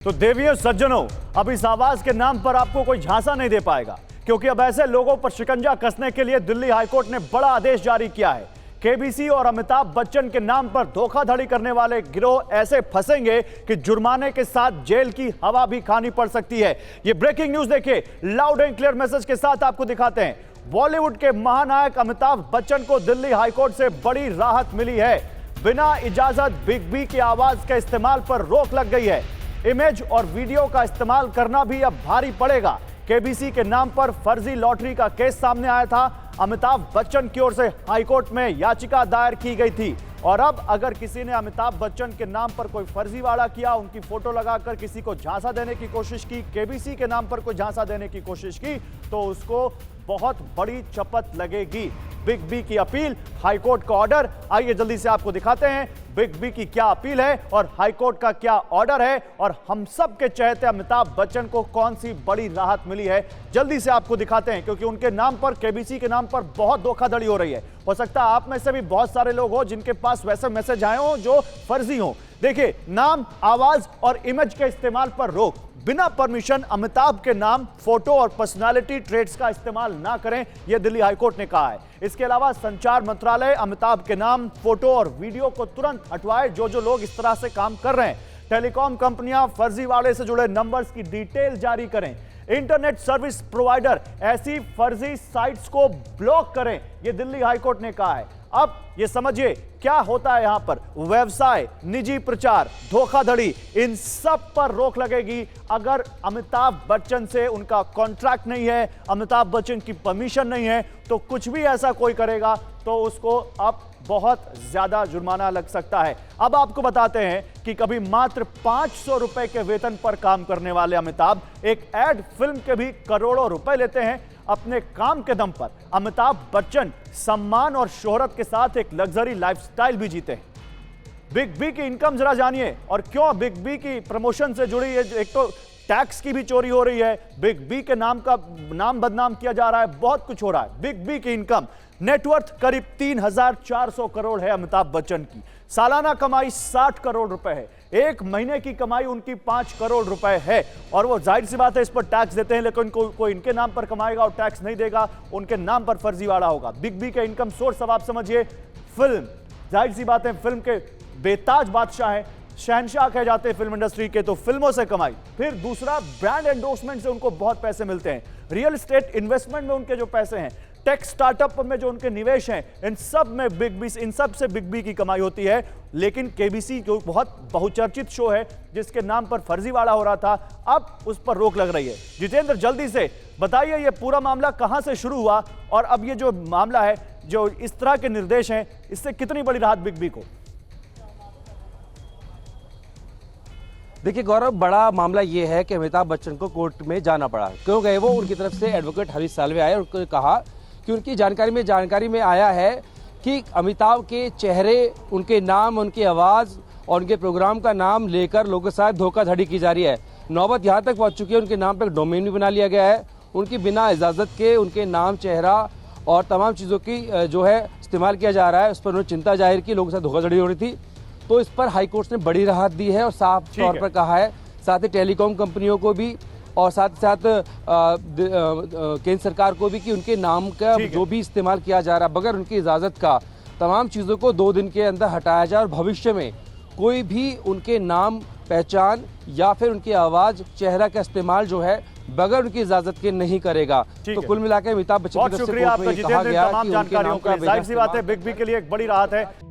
तो देवियों सज्जनों, अब इस आवाज के नाम पर आपको कोई झांसा नहीं दे पाएगा, क्योंकि अब ऐसे लोगों पर शिकंजा कसने के लिए दिल्ली हाईकोर्ट ने बड़ा आदेश जारी किया है। केबीसी और अमिताभ बच्चन के नाम पर धोखाधड़ी करने वाले गिरोह ऐसे फंसेंगे कि जुर्माने के साथ जेल की हवा भी खानी पड़ सकती है। ये ब्रेकिंग न्यूज देखिए, लाउड एंड क्लियर मैसेज के साथ आपको दिखाते हैं। बॉलीवुड के महानायक अमिताभ बच्चन को दिल्ली हाईकोर्ट से बड़ी राहत मिली है। बिना इजाजत बिग बी की आवाज के इस्तेमाल पर रोक लग गई है। इमेज और वीडियो का इस्तेमाल करना भी अब भारी पड़ेगा। केबीसी के नाम पर फर्जी लॉटरी का केस सामने आया था। अमिताभ बच्चन की ओर से हाईकोर्ट में याचिका दायर की गई थी और अब अगर किसी ने अमिताभ बच्चन के नाम पर कोई फर्जीवाड़ा किया, उनकी फोटो लगाकर किसी को झांसा देने की कोशिश की, केबीसी के नाम पर कोई झांसा देने की कोशिश की, तो उसको बहुत बड़ी चपत लगेगी। बिग बी की अपील, हाईकोर्ट का ऑर्डर, आइए जल्दी से आपको दिखाते हैं बिग बी की क्या अपील है और हाईकोर्ट का क्या ऑर्डर है और हम सब के चहेते अमिताभ बच्चन को कौन सी बड़ी राहत मिली है। जल्दी से आपको दिखाते हैं, क्योंकि उनके नाम पर, केबीसी के नाम पर बहुत धोखाधड़ी हो रही है। हो सकता है आप में से भी बहुत सारे लोग हो जिनके पास वैसे मैसेज आए हो जो फर्जी हो। देखिए, नाम, आवाज और इमेज के इस्तेमाल पर रोक। बिना परमिशन अमिताभ के नाम, फोटो और पर्सनालिटी ट्रेट्स का इस्तेमाल ना करें, यह दिल्ली हाईकोर्ट ने कहा है। इसके अलावा संचार मंत्रालय अमिताभ के नाम, फोटो और वीडियो को तुरंत हटवाए जो लोग इस तरह से काम कर रहे हैं। टेलीकॉम कंपनियां फर्जीवाड़े से जुड़े नंबर्स की डिटेल जारी करें। इंटरनेट सर्विस प्रोवाइडर ऐसी फर्जी साइट्स को ब्लॉक करें, यह दिल्ली हाईकोर्ट ने कहा है। अब ये समझिए क्या होता है यहां पर। व्यवसाय, निजी प्रचार, धोखाधड़ी, इन सब पर रोक लगेगी। अगर अमिताभ बच्चन से उनका कॉन्ट्रैक्ट नहीं है, अमिताभ बच्चन की परमिशन नहीं है, तो कुछ भी ऐसा कोई करेगा तो उसको अब बहुत ज्यादा जुर्माना लग सकता है। अब आपको बताते हैं कि कभी मात्र 500 रुपए के वेतन पर काम करने वाले अमिताभ एक एड फिल्म के भी करोड़ों रुपए लेते हैं। अपने काम के दम पर अमिताभ बच्चन सम्मान और शोहरत के साथ एक लग्जरी लाइफस्टाइल भी जीते हैं। बिग बी की इनकम जरा जानिए और क्यों बिग बी की प्रमोशन से जुड़ी है। एक तो टैक्स की भी चोरी हो रही है, बिग बी के नाम बदनाम किया जा रहा है, बहुत कुछ हो रहा है। बिग बी की इनकम, नेटवर्थ करीब 3,400 करोड़ है अमिताभ बच्चन की। सालाना कमाई 60 करोड़ रुपए है। एक महीने की कमाई उनकी 5 करोड़ रुपए है और वो जाहिर सी बात है इस पर टैक्स देते हैं, लेकिन कोई इनके नाम पर कमाएगा और टैक्स नहीं देगा, उनके नाम पर फर्जीवाड़ा होगा। बिग बी के इनकम सोर्स अब आप समझिए, फिल्म, जाहिर सी बात है फिल्म के बेताज बादशाह है, शहनशाह कहे जाते हैं फिल्म इंडस्ट्री के, तो फिल्मों से कमाई। फिर दूसरा, ब्रांड एंडोर्समेंट से उनको बहुत पैसे मिलते हैं। रियल एस्टेट इन्वेस्टमेंट में उनके जो पैसे हैं, टेक स्टार्टअप में जो उनके निवेश हैं, इन सब से बिग बी की कमाई होती है। लेकिन केबीसी जो बहुत बहुचर्चित शो है जिसके नाम पर फर्जीवाड़ा हो रहा था, अब उस पर रोक लग रही है। जितेंद्र, जल्दी से बताइए ये पूरा मामला कहां से शुरू हुआ और अब ये जो मामला है, जो इस तरह के निर्देश हैं, इससे कितनी बड़ी राहत बिग बी को? देखिए गौरव, बड़ा मामला ये है कि अमिताभ बच्चन को कोर्ट में जाना पड़ा। क्यों गए वो? उनकी तरफ से एडवोकेट हरीश साल्वे आए और उन्होंने कहा कि उनकी जानकारी में आया है कि अमिताभ के चेहरे, उनके नाम, उनकी आवाज़ और उनके प्रोग्राम का नाम लेकर लोगों के साथ धोखाधड़ी की जा रही है। नौबत यहाँ तक पहुँच चुकी है, उनके नाम पर एक डोमेन भी बना लिया गया है। उनकी बिना इजाज़त के उनके नाम, चेहरा और तमाम चीज़ों की जो है इस्तेमाल किया जा रहा है। उस पर उन्होंने चिंता जाहिर की, लोगों के साथ धोखाधड़ी हो रही थी, तो इस पर हाईकोर्ट ने बड़ी राहत दी है और साफ तौर पर कहा है, साथ ही टेलीकॉम कंपनियों को भी और साथ ही साथ केंद्र सरकार को भी, कि उनके नाम का जो भी इस्तेमाल किया जा रहा है बगैर उनकी इजाज़त का, तमाम चीज़ों को 2 दिन के अंदर हटाया जाए और भविष्य में कोई भी उनके नाम, पहचान या फिर उनकी आवाज़, चेहरा का इस्तेमाल जो है बगैर उनकी इजाज़त के नहीं करेगा। तो कुल मिलाकर अमिताभ बच्चन बहुत शुक्रिया आपका जितेंद्र, तमाम जानकारियों के लिए। जाहिर सी बात है बिग बी के लिए एक बड़ी राहत है।